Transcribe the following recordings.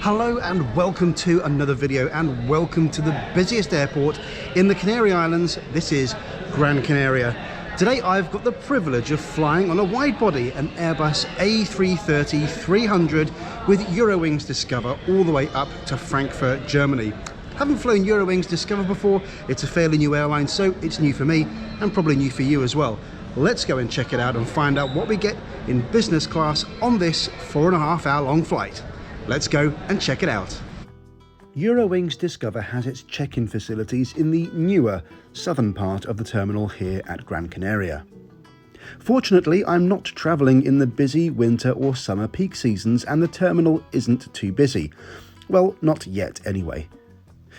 Hello and welcome to another video, and welcome to the busiest airport in the Canary Islands. This is Gran Canaria. Today I've got the privilege of flying on a wide body, an Airbus A330-300 with Eurowings Discover all the way up to Frankfurt, Germany. Haven't flown Eurowings Discover before. It's a fairly new airline, so it's new for me and probably new for you as well. Let's go and check it out and find out what we get in business class on this 4.5 hour long flight. Let's go and check it out. Eurowings Discover has its check-in facilities in the newer southern part of the terminal here at Gran Canaria. Fortunately, I'm not travelling in the busy winter or summer peak seasons, and the terminal isn't too busy. Well, not yet anyway.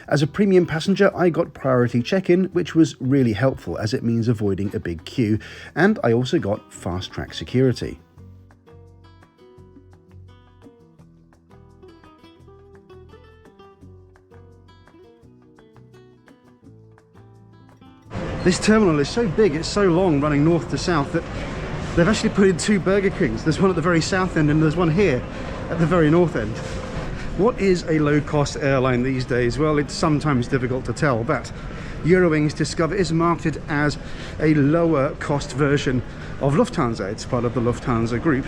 As a premium passenger, I got priority check-in, which was really helpful as it means avoiding a big queue, and I also got fast-track security. This terminal is so big, it's so long running north to south that they've actually put in 2 Burger Kings. There's one at the very south end and there's one here at the very north end. What is a low-cost airline these days? Well, it's sometimes difficult to tell, but Eurowings Discover is marketed as a lower-cost version of Lufthansa. It's part of the Lufthansa group.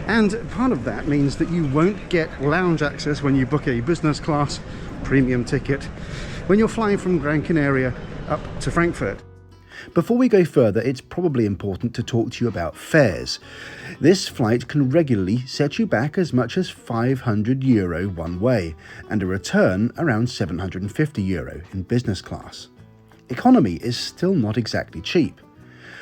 And part of that means that you won't get lounge access when you book a business class premium ticket when you're flying from Gran Canaria up to Frankfurt. Before we go further, it's probably important to talk to you about fares. This flight can regularly set you back as much as €500 one way, and a return around €750 in business class. Economy is still not exactly cheap.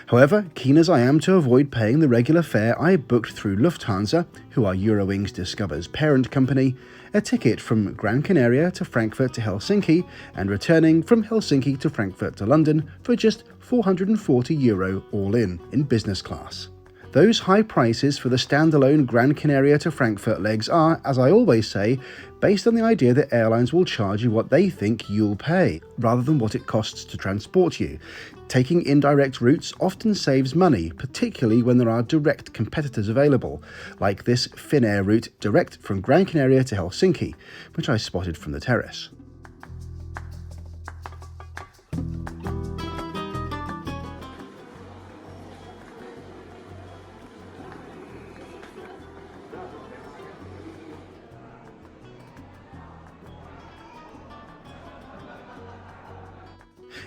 However, keen as I am to avoid paying the regular fare, I booked through Lufthansa, who are Eurowings Discover's parent company, a ticket from Gran Canaria to Frankfurt to Helsinki, and returning from Helsinki to Frankfurt to London for just €440 all in business class. Those high prices for the standalone Gran Canaria to Frankfurt legs are, as I always say, based on the idea that airlines will charge you what they think you'll pay, rather than what it costs to transport you. Taking indirect routes often saves money, particularly when there are direct competitors available, like this Finnair route direct from Gran Canaria to Helsinki, which I spotted from the terrace.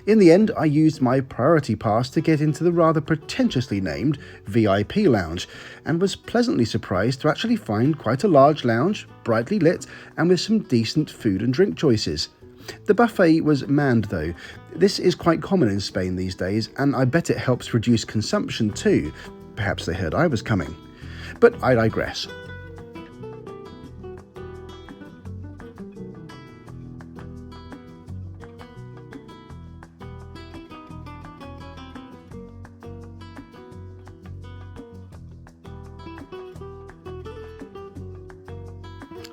In the end, I used my priority pass to get into the rather pretentiously named VIP lounge, and was pleasantly surprised to actually find quite a large lounge, brightly lit, and with some decent food and drink choices. The buffet was manned though. This is quite common in Spain these days, and I bet it helps reduce consumption too. Perhaps they heard I was coming. But I digress.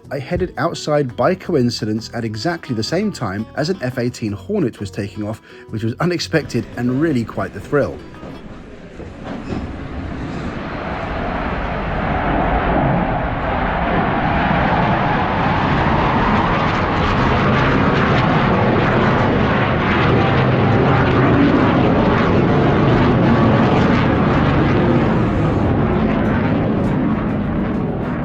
I headed outside by coincidence at exactly the same time as an F-18 Hornet was taking off, which was unexpected and really quite the thrill.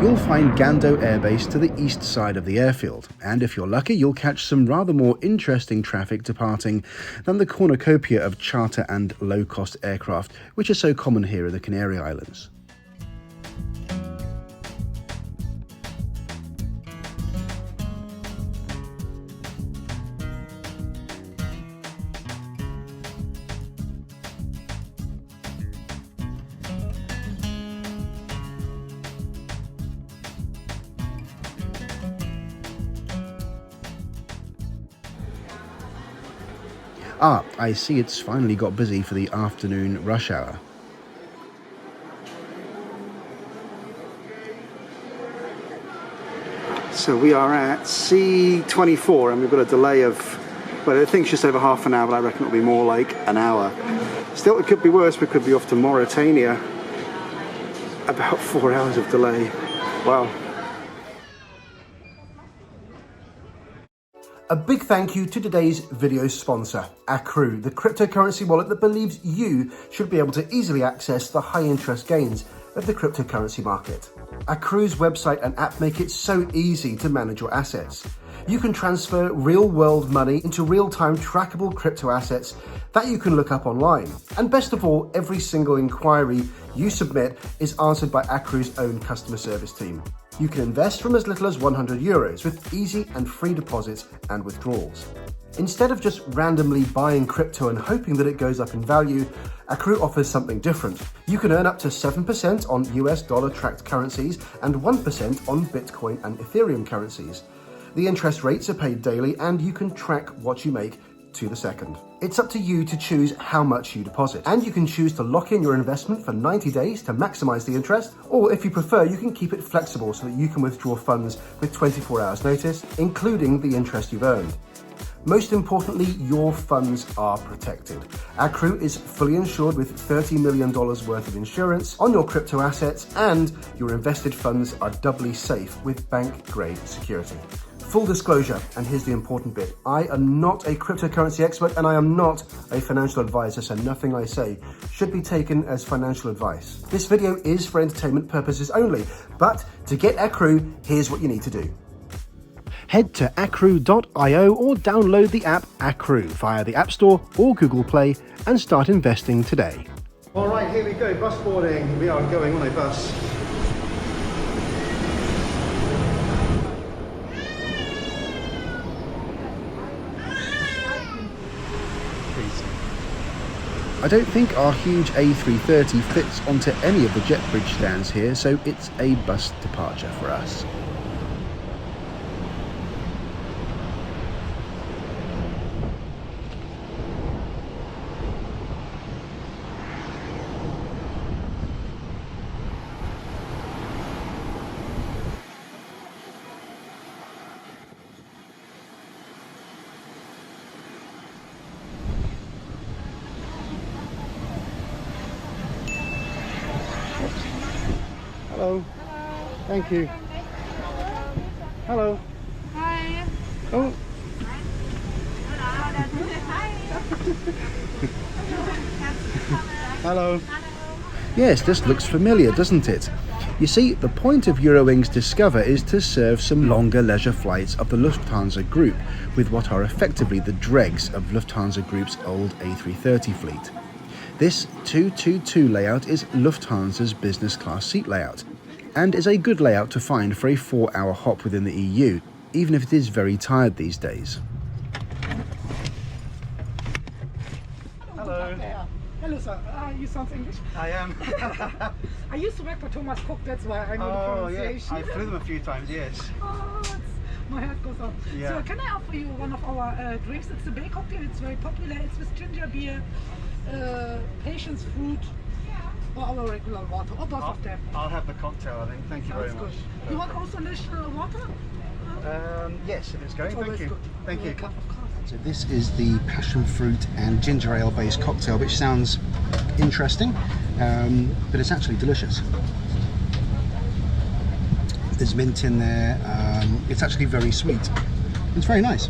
You'll find Gando Air Base to the east side of the airfield, and if you're lucky you'll catch some rather more interesting traffic departing than the cornucopia of charter and low-cost aircraft which are so common here in the Canary Islands. Ah, I see it's finally got busy for the afternoon rush hour. So we are at C24 and we've got a delay of, well, I think just over half an hour, but I reckon it'll be more like an hour. Still, it could be worse. We could be off to Mauritania. About 4 hours of delay. Wow. A big thank you to today's video sponsor, AQRU, the cryptocurrency wallet that believes you should be able to easily access the high interest gains of the cryptocurrency market. AQRU's website and app make it so easy to manage your assets. You can transfer real-world money into real-time trackable crypto assets that you can look up online. And best of all, every single inquiry you submit is answered by AQRU's own customer service team. You can invest from as little as €100 with easy and free deposits and withdrawals. Instead of just randomly buying crypto and hoping that it goes up in value, AQRU offers something different. You can earn up to 7% on US dollar tracked currencies and 1% on Bitcoin and Ethereum currencies. The interest rates are paid daily and you can track what you make to the second. It's up to you to choose how much you deposit, and you can choose to lock in your investment for 90 days to maximize the interest, or if you prefer, you can keep it flexible so that you can withdraw funds with 24 hours notice, including the interest you've earned. Most importantly, your funds are protected. AQRU is fully insured with $30 million worth of insurance on your crypto assets, and your invested funds are doubly safe with bank-grade security. Full disclosure, and here's the important bit, I am not a cryptocurrency expert and I am not a financial advisor, so nothing I say should be taken as financial advice. This video is for entertainment purposes only, but to get AQRU, here's what you need to do. Head to AQRU.io or download the app AQRU via the App Store or Google Play and start investing today. All right, here we go, bus boarding. We are going on a bus. I don't think our huge A330 fits onto any of the jet bridge stands here, so it's a bus departure for us. Hello. Hello. Thank you. Hello. Hi. Oh. Hello. Yes, this looks familiar, doesn't it? You see, the point of Eurowings Discover is to serve some longer leisure flights of the Lufthansa Group with what are effectively the dregs of Lufthansa Group's old A330 fleet. This 222 layout is Lufthansa's business class seat layout, and is a good layout to find for a 4-hour hop within the EU, even if it is very tired these days. Hello. Hello, sir. You sound English? I am. I used to work for Thomas Cook, that's why I know the pronunciation. I flew them a few times, yes. Oh, my heart goes on. Yeah. So can I offer you one of our drinks? It's a bay cocktail, it's very popular. It's with ginger beer, patience fruit, or our regular water, or both of them. I'll have the cocktail, I think. Thank you very Sounds much. good. You want also additional water? Yes, if it's going. Thank you. Good. Thank you. Of course. So this is the passion fruit and ginger ale based cocktail, which sounds interesting, but it's actually delicious. There's mint in there. It's actually very sweet. It's very nice.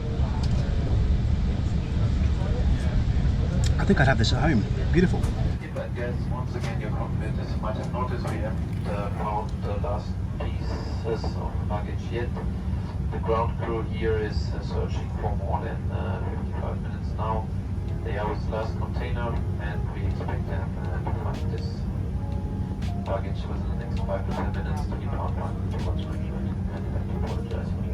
I think I'd have this at home. Beautiful. Guests, once again, your cockpit, as you might have noticed, we haven't found the last pieces of luggage yet. The ground crew here is searching for more than 55 minutes now. They are with the last container, and we expect them to find this luggage within the next 5 to 10 minutes to be found by the and I apologize for that.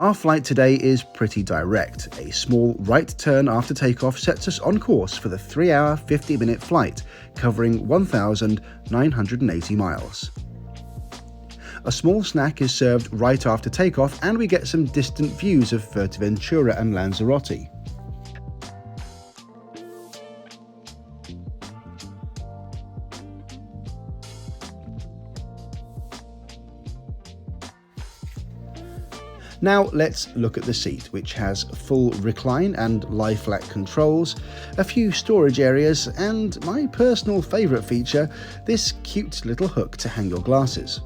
Our flight today is pretty direct. A small right turn after takeoff sets us on course for the 3-hour, 50-minute flight, covering 1,980 miles. A small snack is served right after takeoff, and we get some distant views of Fuerteventura and Lanzarote. Now let's look at the seat, which has full recline and lie-flat controls, a few storage areas, and my personal favourite feature, this cute little hook to hang your glasses.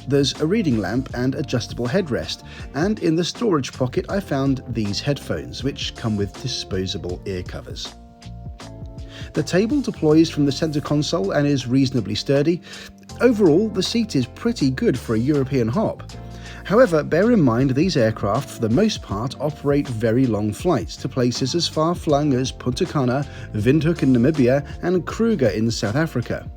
There's a reading lamp and adjustable headrest, and in the storage pocket I found these headphones, which come with disposable ear covers. The table deploys from the centre console and is reasonably sturdy. Overall, the seat is pretty good for a European hop. However, bear in mind these aircraft for the most part operate very long flights to places as far flung as Punta Cana, Windhoek in Namibia and Kruger in South Africa.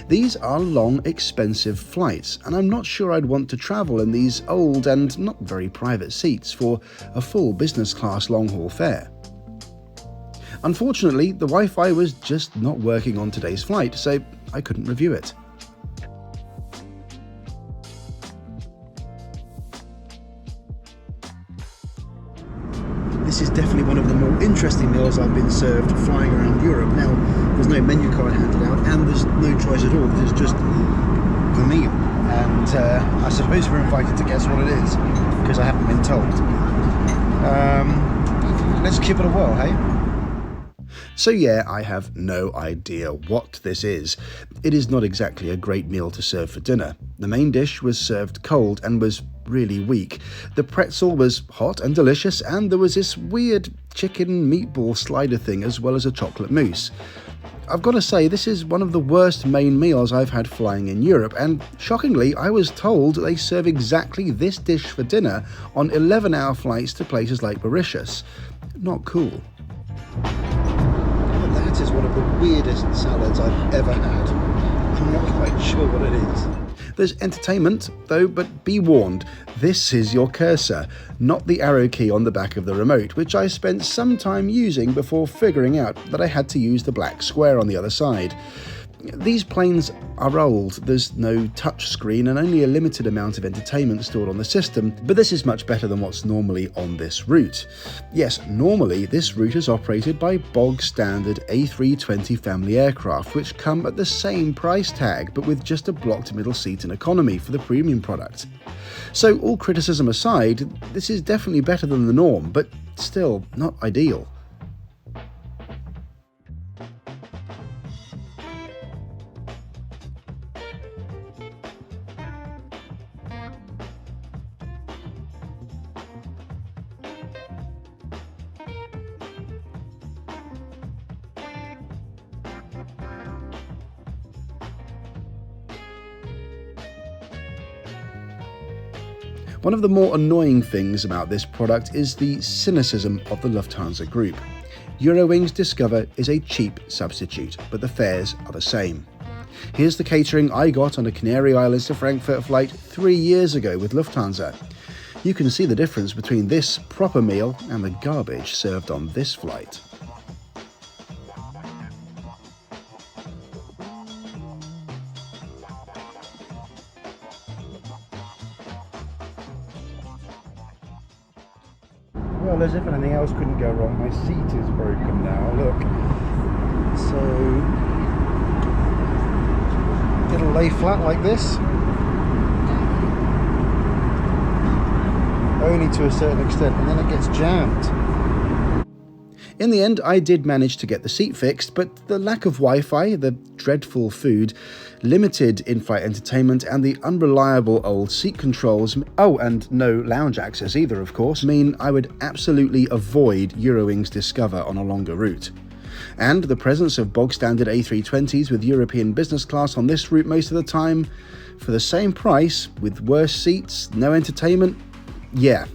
These are long, expensive flights, and I'm not sure I'd want to travel in these old and not very private seats for a full business class long-haul fare. Unfortunately, the Wi-Fi was just not working on today's flight, so I couldn't review it. This is definitely one of the more interesting meals I've been served flying around Europe. Now, there's no menu card handed out and there's no choice at all. There's just the meal. And I suppose we're invited to guess what it is, because I haven't been told. Let's give it a whirl, hey? So yeah, I have no idea what this is. It is not exactly a great meal to serve for dinner. The main dish was served cold and was really weak. The pretzel was hot and delicious, and there was this weird chicken meatball slider thing as well as a chocolate mousse. I've got to say, this is one of the worst main meals I've had flying in Europe, and shockingly I was told they serve exactly this dish for dinner on 11-hour flights to places like Mauritius. Not cool. That is one of the weirdest salads I've ever had. I'm not quite sure what it is. There's entertainment, though, but be warned, this is your cursor, not the arrow key on the back of the remote, which I spent some time using before figuring out that I had to use the black square on the other side. These planes are old, there's no touch screen and only a limited amount of entertainment stored on the system, but this is much better than what's normally on this route. Yes, normally this route is operated by bog standard A320 family aircraft, which come at the same price tag, but with just a blocked middle seat in economy for the premium product. So all criticism aside, this is definitely better than the norm, but still not ideal. One of the more annoying things about this product is the cynicism of the Lufthansa group. Eurowings Discover is a cheap substitute, but the fares are the same. Here's the catering I got on a Canary Islands to Frankfurt flight 3 years ago with Lufthansa. You can see the difference between this proper meal and the garbage served on this flight. Well, as if anything else couldn't go wrong, my seat is broken now, look. So, it'll lay flat like this. Only to a certain extent, and then it gets jammed. In the end, I did manage to get the seat fixed, but the lack of Wi-Fi, the dreadful food, limited in-flight entertainment, and the unreliable old seat controls, oh, and no lounge access either, of course, mean I would absolutely avoid Eurowings Discover on a longer route. And the presence of bog-standard A320s with European business class on this route most of the time, for the same price, with worse seats, no entertainment, yeah,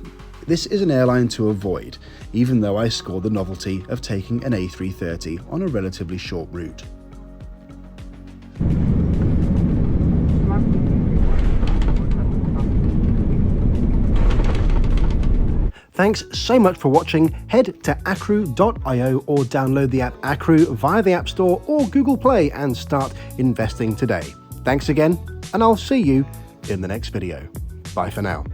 this is an airline to avoid, even though I scored the novelty of taking an A330 on a relatively short route. Thanks so much for watching. Head to AQRU.io or download the app AQRU via the App Store or Google Play and start investing today. Thanks again, and I'll see you in the next video. Bye for now.